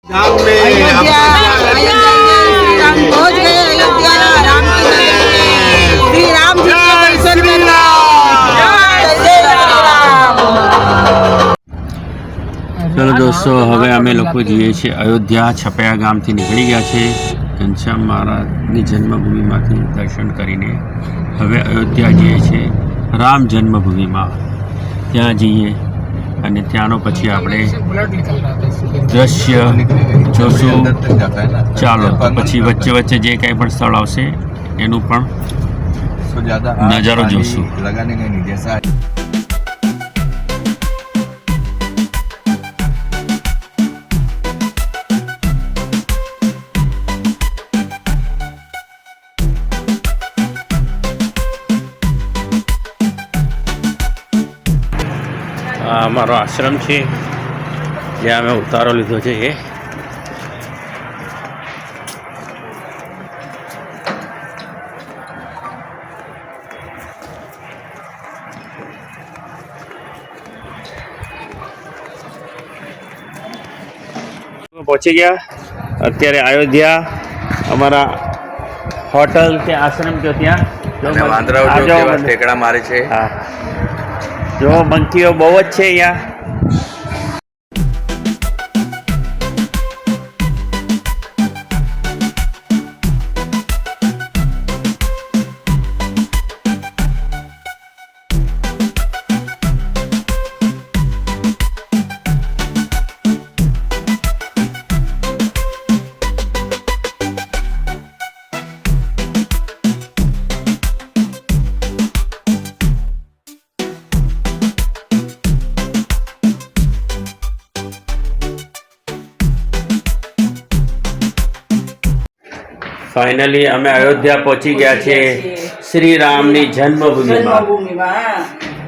चलो दोस्तों, हवे अमे लोग जीए छे अयोध्या। छपया गाम थी निकली गया है घनश्याम महाराजनी जन्मभूमि में दर्शन करीने हवे अयोध्या जीए छे राम जन्मभूमि में। त्या जीए અને ત્યાંનો પછી આપણે દ્રશ્ય જોશું। ચાલો તો પછી વચ્ચે વચ્ચે જે કંઈ પણ સ્થળ આવશે એનું પણ નજારો જોશું। અમારો આશ્રમ છે જ્યાં અમે ઉતારો લીધો છે એ પહોંચી ગયા અત્યારે અયોધ્યા। અમારા હોટલ કે આશ્રમ જો ત્યાં ઠેકડા મારે છે। હા, જો મંકીઓ બહુ જ છે અહીંયા। फाइनली अमे अयोध्या पहुंची गया छे श्री रामनी जन्मभूमि में।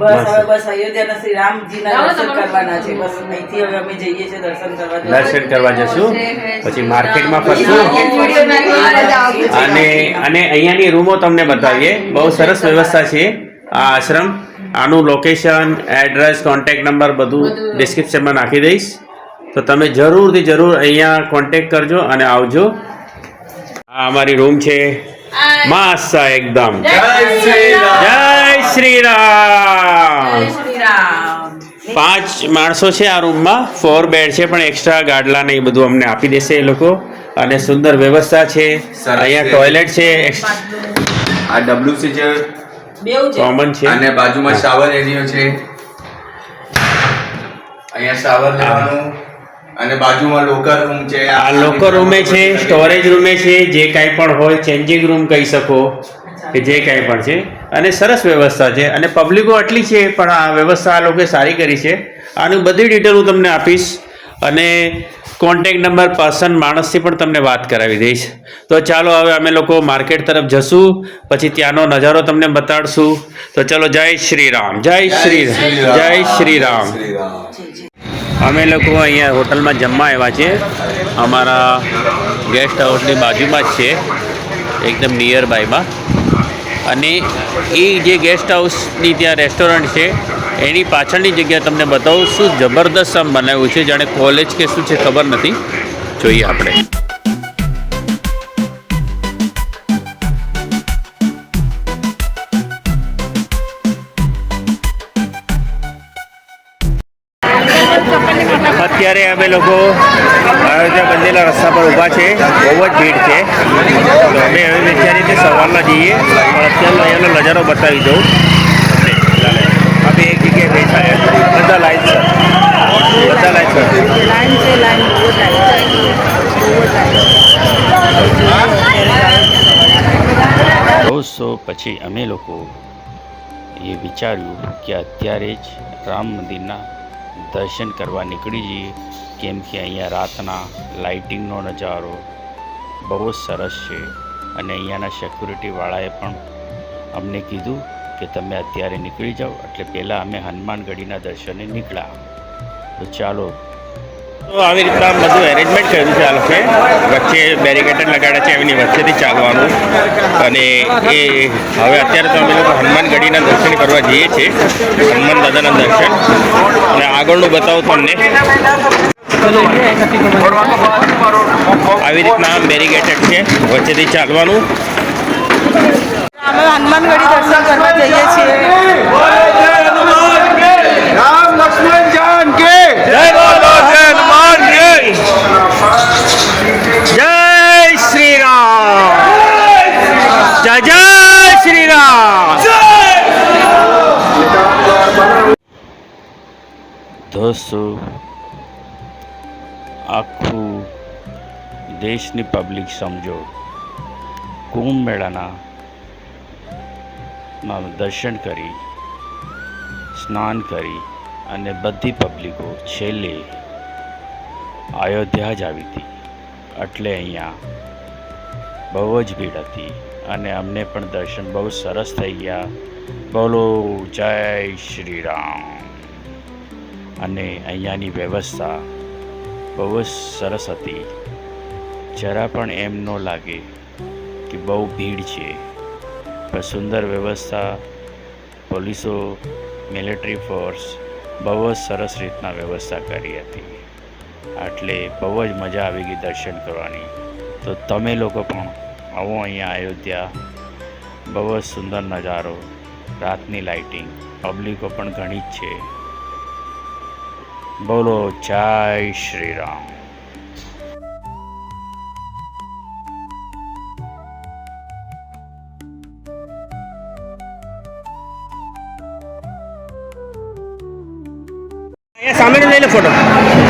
बस હવે બસ અયોધ્યાના શ્રી રામજીના દર્શન કરવાના છે। બસ અહીંથી હવે અમે જઈએ છીએ દર્શન કરવા જશું। પછી માર્કેટમાં ફરશું અને અહીંયાની રૂમો તમને બતાવીએ। બહુ સરસ વ્યવસ્થા છે આ આશ્રમ। આનું લોકેશન, એડ્રેસ, કોન્ટેક્ટ નંબર બધું ડિસ્ક્રિપ્શનમાં નાખી દઈશ, તો તમે જરૂરથી જરૂર અહીંયા કોન્ટેક્ટ કરજો અને આવજો। આ અમારી રૂમ છે મસ્ત एकदम। जय श्री राम। 5 માણસો છે આ રૂમમાં। 4 બેડ છે પણ એક્સ્ટ્રા ગાડલા ને એ બધું અમને આપી દેશે એ લોકો। અને સુંદર વ્યવસ્થા છે। અહીંયા ટોયલેટ છે, આ ડબલ્યુસી છે, કોમન છે અને બાજુમાં શાવર એરિયો છે। અહીંયા શાવર લેવાનું અને બાજુમાં લોકર રૂમ છે। આ લોકર રૂમે છે, સ્ટોરેજ રૂમે છે, જે કાંઈ પણ હોય ચેન્જિંગ રૂમ કહી શકો કે જે કાંઈ પણ છે। અને સરસ વ્યવસ્થા છે અને પબ્લિકો આટલી છે પણ આ વ્યવસ્થા આ લોકોએ સારી કરી છે। આનું બધી ડિટેલ હું તમને આપીશ અને કોન્ટેક્ટ નંબર પર્સન માણસથી પણ તમને વાત કરાવી દઈશ। તો ચાલો હવે અમે લોકો માર્કેટ તરફ જશું, પછી ત્યાંનો નજારો તમને બતાડશું। તો ચલો, જય શ્રી રામ, જય શ્રી રામ, જય શ્રી રામ। અમે લોકો અહીંયા હોટલમાં જમવા આવ્યા છે। અમારા ગેસ્ટ હાઉસની બાજુમાં જ છે, એકદમ નિયર બાયમાં। અને એ જે ગેસ્ટ હાઉસની ત્યાં રેસ્ટોરન્ટ છે એની પાછળની જગ્યા તમને બતાવું। શું જબરદસ્ત આમ બનાવ્યું છે, જાણે કોલેજ કે શું છે ખબર નથી, જોઈએ આપણે। અત્યારે અમે લોકો અયોધ્યા બંનેલા રસ્તા પર ઊભા છે। બહુ જ ભીડ છે, તો અમે હવે વિચારીએ કે સવારના જઈએ, પણ અત્યારનો અહીંયાનો નજારો બતાવી દઉં। અમે એક જગ્યાએ બેઠા, બધા લાઈન સર, બધા લાઈન સર, દોસ્તો પછી અમે લોકો એ વિચાર્યું કે અત્યારે જ રામ મંદિરના દર્શન કરવા નીકળી જઈએ, કેમ કે અહીંયા રાતના લાઇટિંગનો નજારો બહુ જ સરસ છે। અને અહીંયાના સિક્યુરિટીવાળાએ પણ અમને કીધું કે તમે અત્યારે નીકળી જાઓ, એટલે પહેલાં અમે હનુમાનગઢીના દર્શને નીકળ્યા। તો ચાલો, તો આવી રીતના બધું એરેન્જમેન્ટ કર્યું છે આ લોકોએ। વચ્ચે બેરિકેડ લગાડ્યા છે, એમની વચ્ચેથી ચાલવાનું। અને એ હવે અત્યારે તો અમે લોકો હનુમાનગઢીના દર્શન કરવા જઈએ છીએ, હનુમાન દાદાના દર્શન। અને આગળનું બતાવું તમને। આવી રીતના બેરીગેટેડ છે, વચ્ચેથી ચાલવાનું. અમે હનુમાનગઢી દર્શન કરવા જઈએ છીએ. રામ લક્ષ્મણ જાન કે જય બોલો જય હનુમાન જય. જય શ્રી રામ. જય જય શ્રી રામ. દોસ્તો, આખું દેશની પબ્લિક સમજો કુંભ મેળાના દર્શન કરી, સ્નાન કરી અને બધી પબ્લિકો છેલ્લે અયોધ્યા જ આવી હતી. એટલે અહીંયા બહુ જ ભીડ હતી અને અમને પણ દર્શન બહુ સરસ થઈ ગયા. બોલો જય શ્રી રામ. અને અહીંયાની વ્યવસ્થા બહુ જ સરસ હતી. જરા પણ એમ ન લાગે કે બહુ ભીડ છે, પણ સુંદર વ્યવસ્થા. પોલીસો, મિલિટરી ફોર્સ બહુ જ સરસ રીતના વ્યવસ્થા કરી હતી. એટલે બહુ જ મજા આવી ગઈ દર્શન કરવાની. તો તમે લોકો પણ આવો અહીંયા અયોધ્યા. બહુ જ સુંદર નજારો, રાતની લાઇટિંગ, પબ્લિકો પણ ઘણી જ છે. બોલો જય શ્રી રામ. અહીંયા સામેનો લઈ લો ફોટો.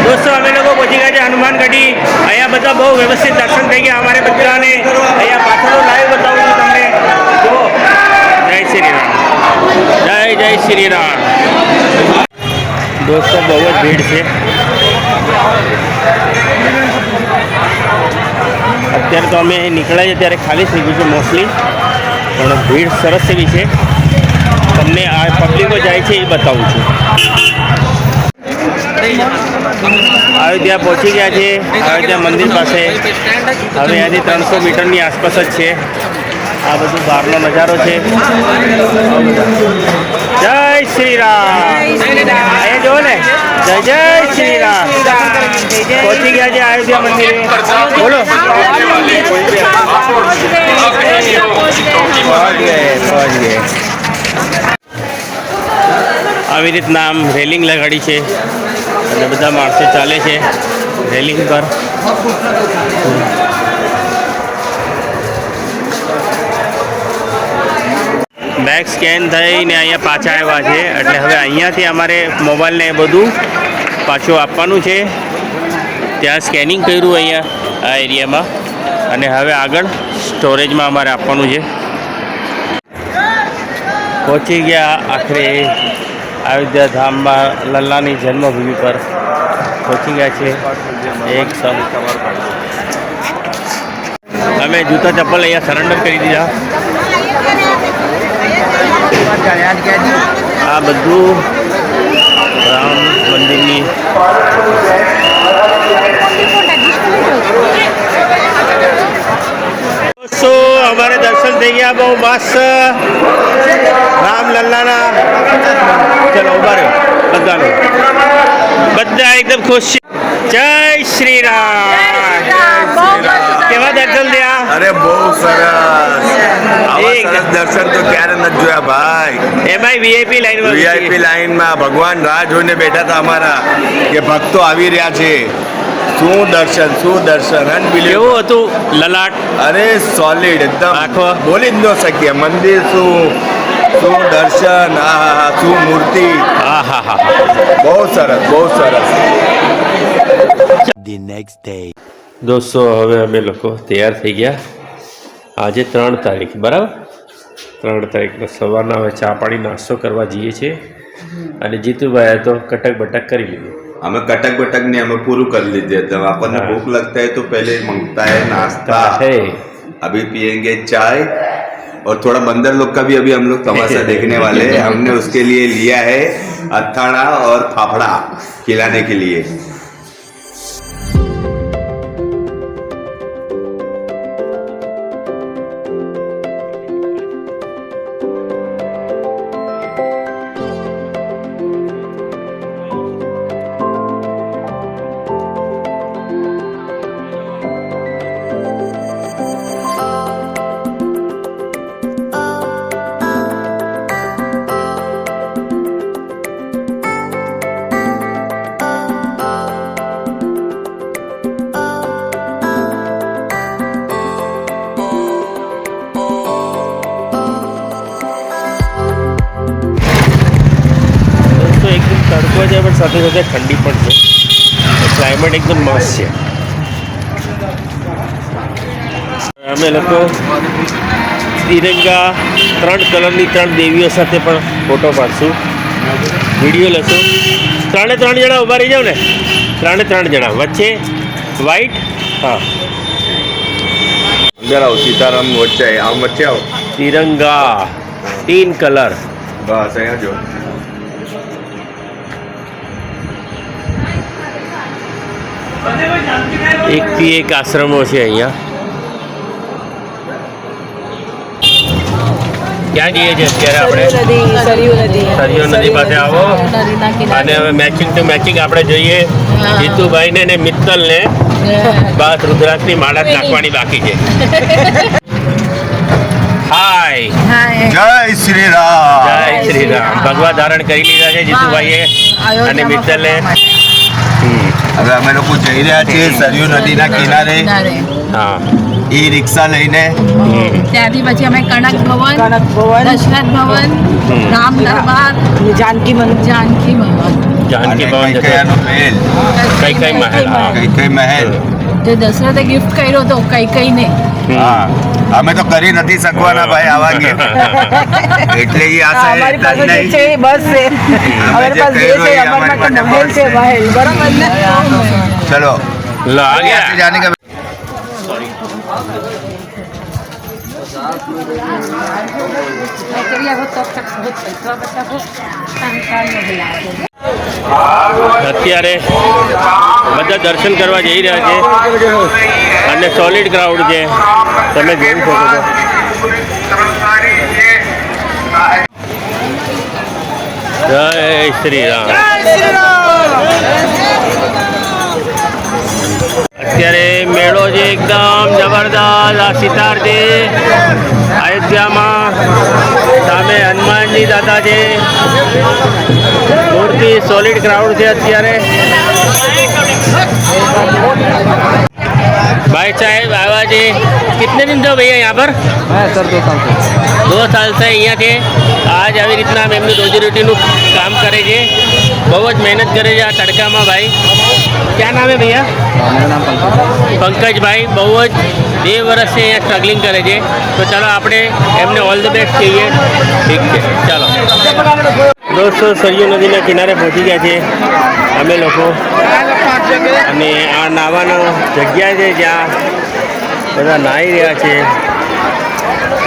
દોસ્તો, અમે લોકો પહોંચી ગયા છે હનુમાનગઢી. અહીંયા બધા બહુ વ્યવસ્થિત દર્શન થઈ ગયા અમારે બધાને. અહીંયા પાછળનો લાઈવ બતાવું છું તમને. જુઓ. જય શ્રી રામ. જય જય શ્રી રામ. દોસ્તો, બહુ જ ભીડ છે. અત્યારે તો અમે નીકળ્યા છીએ ત્યારે ખાલી થઈ ગયું છે મોસ્ટલી, પણ ભીડ સરસ એવી છે. તમને આ પબ્લિકો જાય છે એ બતાવું છું. અયોધ્યા પહોંચી ગયા છે, અયોધ્યા મંદિર પાસે. હવે અહીંયાથી 300 મીટરની આસપાસ જ છે. આ બધું બહારનો નજારો છે. જય શ્રી રામ. અહીંયા જુઓ ને, જય જય શ્રી રામ. પહોંચી ગયા છે અયોધ્યા મંદિરે. બોલો. પહોંચ ગયે. આવી રીતના આમ રેલિંગ લગાડી છે અને બધા માણસો ચાલે છે રેલિંગ પર. બેગ સ્કેન થઈને અહીંયા પાછા આવ્યા છે. એટલે હવે અહીંયાથી અમારે મોબાઈલને એ બધું પાછું આપવાનું છે. ત્યાં સ્કેનિંગ કર્યું અહીંયા આ એરિયામાં, અને હવે આગળ સ્ટોરેજમાં અમારે આપવાનું છે. પહોંચી ગયા આખરે અયોધ્યા ધામમાં, લલ્લાની જન્મભૂમિ પર પહોંચી ગયા છે. એક અમે જૂતા ચપ્પલ અહીંયા સરેન્ડર કરી દીધા. આ બધું રામ મંદિરની તો અમારે દર્શન થઈ ગયા બહુ મસ્ત રામ લલ્લાના. ચલો ઉભા રહ્યો બધાનું, બધા એકદમ ખુશ છે. જય શ્રી રામ. કેવા દર્શન થયા? અરે બહુ સરસ. આવા સરસ દર્શન તો ક્યારે નથી જોયા ભાઈ. એમાંય વીઆઈપી લાઈનમાં. વીઆઈપી લાઈનમાં ભગવાન રાહ જોઈને બેઠા હતા અમારા કે ભક્તો આવી રહ્યા છે. શું દર્શન અનબિલીવેબલ. કેવું હતું લલાટ? અરે સોલિડ એકદમ. આખો બોલી જ ન શકીએ. મંદિર શું દર્શન, આ શું મૂર્તિ. હા હા હા. બહુ સરસ, બહુ સરસ. દોસ્તો, હવે અમે લોકો તૈયાર થઈ ગયા. આજે 3 તારીખ, બરાબર? 3 તારીખનો સવારના હવે ચા પાણી નાસ્તો કરવા જઈએ છીએ. અને જીતુભાઈએ તો કટક બટક કરી લીધું. અમે कटक बटक ने हमें पूरू कर लीजिए. जब अपन हाँ। भूख लगता है तो पहले मांगता है नाश्ता. है अभी पियेंगे चाय और थोड़ा बंदर लोग का भी अभी हम लोग तमाशा देखने वाले हैं. हमने उसके लिए लिया है अत्थाड़ा और फाफड़ा खिलाने के लिए. છે પણ સાથે સાથે ઠંડી પણ છે. ક્લાઇમેટ એકદમ મસ્ત છે. અમે લોકો તિરંગા 3 કલરની 3 દેવીઓ સાથે પણ ફોટો પાડશું, વિડીયો લેશું. 3 જણા ઊભા રહી જાવ ને, 3 જણા વચ્ચે વ્હાઈટ. હા, अंदर आओ, सीताराम वच्चे आओ, वच्चे आओ. તિરંગા 3 કલર. बस અહીંયા જો. એકથી એક આશ્રમો છે અહીંયા. ક્યાં જઈએ છીએ અત્યારે આપણે? સરયુ નદી પાસે આવો. અને હવે મેચિંગ ટુ મેચિંગ આપણે જોઈએ જીતુભાઈને ને મિત્તલને. બસ રુદ્રાક્ષની માળા જ નાખવાની બાકી છે. હાય, જય શ્રી રામ. જય શ્રી રામ. ભગવા ધારણ કરી લીધા છે જીતુભાઈએ અને મિત્તલે. હવે અમે લોકો જઈ રહ્યા છીએ સરયુ નદીના કિનારે. હા, ઈ રિક્ષા લઈને. ત્યાંથી પછી અમે કનક ભવન, દશરથ ભવન, રામ દરબાર, જાનકી મંદિર જાનકી ભવન, જાનકી અને ભવન કૈકૈયાનો મહેલ. કઈ મહેલ. હા. કૈકૈ મહેલ. જે દશરથે ગિફ્ટ કર્યો હતો કઈ હા, અમે તો કરી નથી શકવાના ભાઈ આવા gift. એટલે ઈ આ અમારી પાસે જે નહીં. છે એ બસ છે, અમારી પાસે જે છે અમારા માટે મહેલ છે, મહેલ. બરાબર ને? ચલો લો આ ગયા. જાને કે અત્યારે બધા દર્શન કરવા જઈ રહ્યા છે અને સોલિડ ક્રાઉડ છે, તમે જોઈ શકો છો. જય શ્રી રામ. અત્યારે મેળો છે એકદમ જબરદસ્ત. આ સિતાર છે અયોધ્યામાં, સામે હનુમાનજી દાદા છે, મૂર્તિ સોલિડ ક્રાઉડ છે અત્યારે. भाई साहब आवा जी कितने दिन से भैया यहाँ पर? सर 2 साल से. 2 साल से અહીંયા છે. આજ આવી રીતના એમની રોજીરોટીનું કામ કરે છે, બહુ જ મહેનત કરે છે આ તડકામાં. ભાઈ क्या नाम है भैया? मेरा नाम पंकज भाई બહુ જ 2 વર્ષથી અહીંયા સ્ટ્રગલિંગ કરે છે. તો ચાલો આપણે એમને ઓલ ધ બેસ્ટ કહીએ. ઠીક છે, ચાલો દોસ્તો સરયુ નદીના કિનારે પહોંચી ગયા છે અમે લોકો. અને આ નાવાનો જગ્યા છે જ્યાં બધા નાહી રહ્યા છે.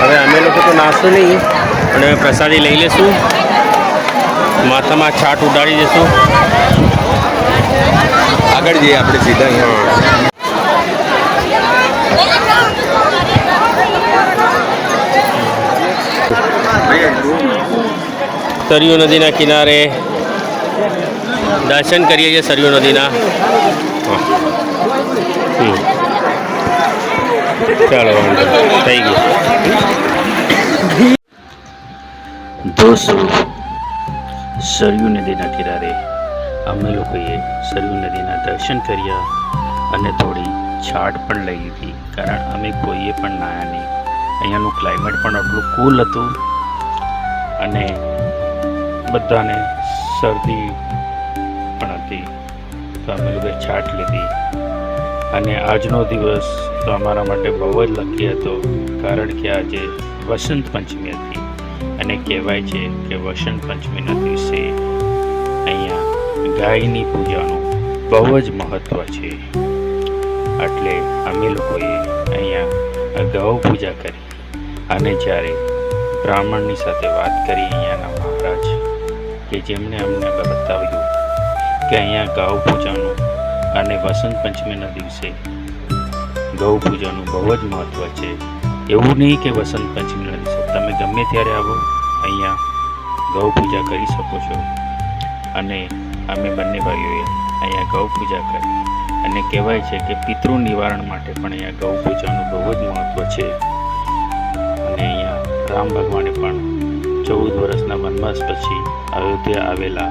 હવે અમે લોકો તો નાસ્તો નહીં, પણ હવે પ્રસાદી લઈ લઈશું, માથામાં છાટ ઉડાડી દઈશું. આગળ જઈએ આપણે સીધા અહીંયા. સરયુ નદીના કિનારે દર્શન કરીએ છીએ સરયુ નદીના. ચાલો વાંધો થઈ ગયું. દોસ્તો સરયુ નદીના કિનારે અમે લોકોએ સરયુ નદીના દર્શન કર્યા અને થોડી છાટ પણ લઈ લીધી, કારણ અમે કોઈએ પણ નાયા નહીં. અહીંયાનું ક્લાઇમેટ પણ આટલું કૂલ હતું અને બધાને શરદી પણ હતી, તો અમે લોકોએ છાટ લીધી. અને આજનો દિવસ તો અમારા માટે બહુ જ લકી હતો, કારણ કે આજે વસંત પંચમી હતી. અને કહેવાય છે કે વસંત પંચમીના દિવસે અહીંયા ગાયની પૂજાનું બહુ જ મહત્ત્વ છે. એટલે અમે લોકોએ અહીંયા ગૌ પૂજા કરી. અને જ્યારે બ્રાહ્મણની સાથે વાત કરી અહીંયાના મહારાજ, કે જેમણે અમને બતાવ્યું કે અહીંયા ગૌ પૂજાનું અને વસંત પંચમીના દિવસે ગૌ પૂજાનું બહુ જ મહત્ત્વ છે. એવું નહીં કે વસંત પંચમીના દિવસે તમે ગમે ત્યારે આવો, અહીંયા ગૌ પૂજા કરી શકો છો. અને અમે બંને ભાઈઓએ અહીંયા ગૌ પૂજા કરી. અને કહેવાય છે કે પિતૃ નિવારણ માટે પણ અહીંયા ગૌ પૂજાનું બહુ જ મહત્ત્વ છે. અને અહીંયા રામ ભગવાને પણ 14 વર્ષના વનવાસ પછી અયોધ્યા આવેલા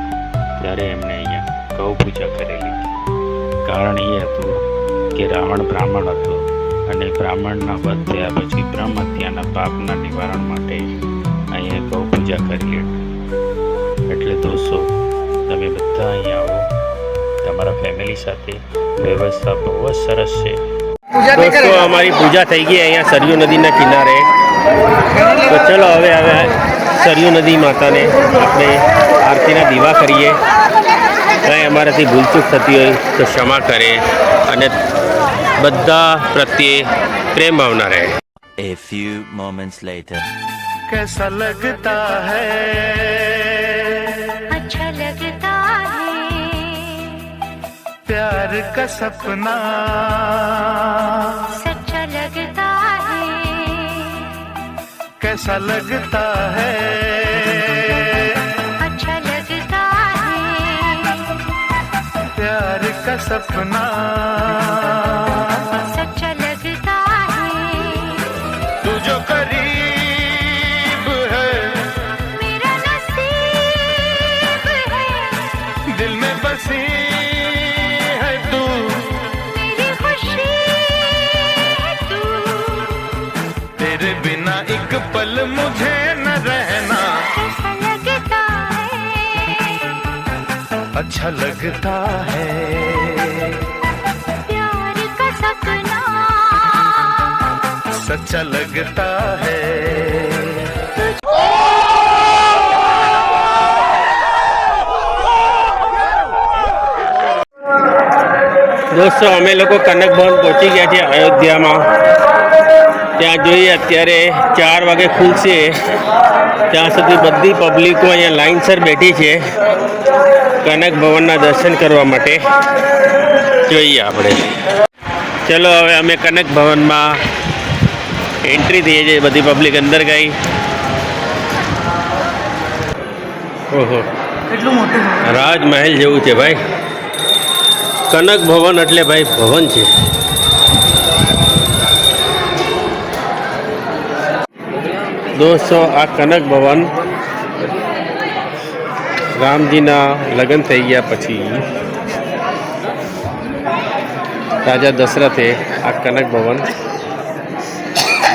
ત્યારે એમણે અહીંયા ગૌ પૂજા કરેલી. કારણ એ હતું કે રાવણ બ્રાહ્મણ હતો અને બ્રાહ્મણના વધ થયા પછી બ્રહ્મ હત્યાના પાપના નિવારણ માટે અહીંયા ગૌ પૂજા કરેલી. એટલે દોસ્તો તમે બધા અહીં આવો તમારા ફેમિલી સાથે. વ્યવસ્થા બહુ જ સરસ છે. દોસ્તો અમારી પૂજા થઈ ગઈ અહીંયા સરયુ નદીના કિનારે. તો ચલો હવે સરયુ નદી માતાને આપણે આરતીના દીવા કરીએ. કાંઈ અમારાથી ભૂલચૂક થતી હોય તો ક્ષમા કરે અને બધા પ્રત્યે પ્રેમ ભાવના રહે. A few moments later. कैसा लगता है अच्छा लगता है प्यार का सपना सच्चा लगता है कैसा लगता है अच्छा लगता है प्यार का सपना सच्चा लगता है तू जो करीब है मेरा नसीब है दिल में बसी है तू मेरी खुशी है तू तेरे बिना एक पल मुझे न रहना कैसा लगता है अच्छा लगता है प्यार का सपना सच्चा लगता है દોસ્તો અમે લોકો કનક ભવન પહોંચી ગયા છીએ અયોધ્યામાં. ત્યાં જોઈએ અત્યારે 4 વાગે ખુલશે ત્યાં સુધી બધી પબ્લિકો અહીંયા લાઇનસર બેઠી છે કનક ભવનના દર્શન કરવા માટે. જોઈએ આપણે. ચલો હવે અમે કનક ભવનમાં એન્ટ્રી થઈએ છીએ. બધી પબ્લિક અંદર ગઈ. ઓહો, રાજમહેલ જેવું છે ભાઈ. કનક ભવન એટલે ભાઈ ભવન છે. દોસ્તો આ કનક ભવન રામજીના લગ્ન થઈ ગયા પછી રાજા દશરથે આ કનક ભવન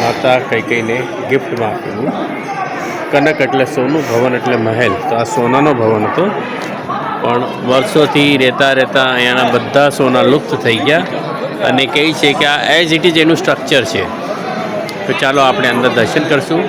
માતા કૈકેયીને ગિફ્ટમાં આપેલું. કનક એટલે સોનું, ભવન એટલે મહેલ. તો આ સોનાનો ભવન હતો પણ વર્ષોથી રહેતા અહીંયાના બધા સોના લુપ્ત થઈ ગયા અને કહે છે કે આ એઝ ઇટ ઇઝ એનું સ્ટ્રક્ચર છે. તો ચાલો આપણે અંદર દર્શન કરશું.